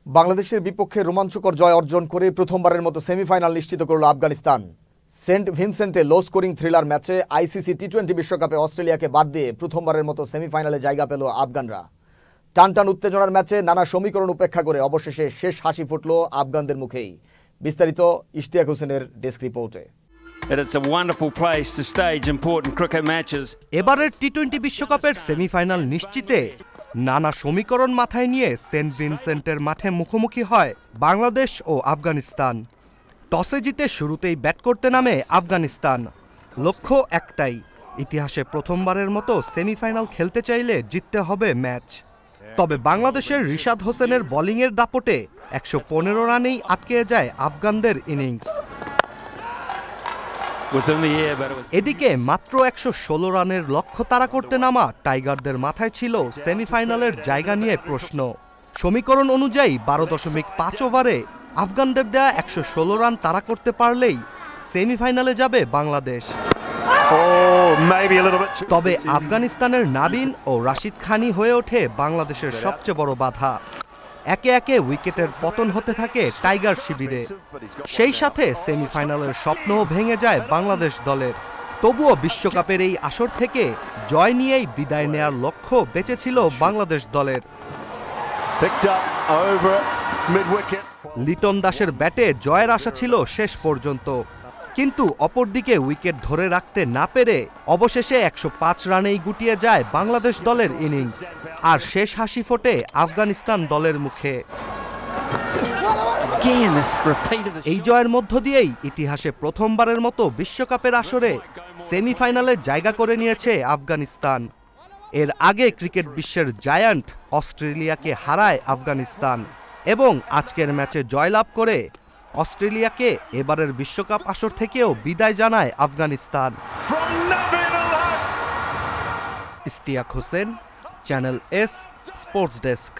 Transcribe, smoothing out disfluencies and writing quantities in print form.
বাংলাদেশের বিপক্ষে রোমাঞ্চকর জয় অর্জন করে প্রথমবারের মতো সেমিফাইনাল নিশ্চিত করল আফগানিস্তান। সেন্ট ভিনসেন্টে লো স্কোরিং থ্রিলার ম্যাচে আইসিসি টি-20 বিশ্বকাপে অস্ট্রেলিয়াকে বাদ দিয়ে প্রথমবারের মতো সেমিফাইনালে জায়গা পেল আফগানরা। টানটান উত্তেজনার ম্যাচে নানা সমীকরণ উপেক্ষা করে অবশেষে শেষ হাসি ফুটল আফগানদের মুখেই। বিস্তারিত ইশতিয়াক হোসেনের ডেস্ক রিপোর্টে। এবারের টি-20 বিশ্বকাপের সেমিফাইনাল নিশ্চিতে নানা সমীকরণ মাথায় নিয়ে সেন্ট ভিনসেন্টের মাঠে মুখোমুখি হয় বাংলাদেশ ও আফগানিস্তান। টসে জিতে শুরুতেই ব্যাট করতে নামে আফগানিস্তান। লক্ষ্য একটাই, ইতিহাসে প্রথমবারের মতো সেমিফাইনাল খেলতে চাইলে জিততে হবে ম্যাচ। তবে বাংলাদেশের রিশাদ হোসেনের বোলিংয়ের দাপটে 115 রানেই আটকে যায় আফগানদের ইনিংস। এদিকে মাত্র 116 রানের লক্ষ্য তাড়া করতে নামা টাইগারদের মাথায় ছিল সেমিফাইনালের জায়গা নিয়ে প্রশ্ন। সমীকরণ অনুযায়ী 12.5 ওভারে আফগানদের দেয়া 116 রান তাড়া করতে পারলেই সেমিফাইনালে যাবে বাংলাদেশ। তবে আফগানিস্তানের নাবিন ও রাশিদ খানই হয়ে ওঠে বাংলাদেশের সবচেয়ে বড় বাধা। একে একে উইকেটের পতন হতে থাকে টাইগার শিবিরে। সেই সাথে সেমিফাইনালের স্বপ্নও ভেঙে যায় বাংলাদেশ দলের। তবুও বিশ্বকাপের এই আসর থেকে জয় নিয়েই বিদায় নেয়ার লক্ষ্য বেঁচে ছিল বাংলাদেশ দলের। লিটন দাসের ব্যাটে জয়ের আশা ছিল শেষ পর্যন্ত, কিন্তু অপরদিকে উইকেট ধরে রাখতে না পেরে অবশেষে 105 রানেই গুটিয়ে যায় বাংলাদেশ দলের ইনিংস। আর শেষ হাসি ফোটে আফগানিস্তান দলের মুখে। এই জয়ের মধ্য দিয়েই ইতিহাসে প্রথমবারের মতো বিশ্বকাপের আসরে সেমিফাইনালে জায়গা করে নিয়েছে আফগানিস্তান। এর আগে ক্রিকেট বিশ্বের জায়ান্ট অস্ট্রেলিয়াকে হারায় আফগানিস্তান এবং আজকের ম্যাচে জয়লাভ করে অস্ট্রেলিয়াকে এবারের বিশ্বকাপ আসর থেকেও বিদায় জানায় Afghanistan. Ishtiaq Hossain, channel S, sports desk.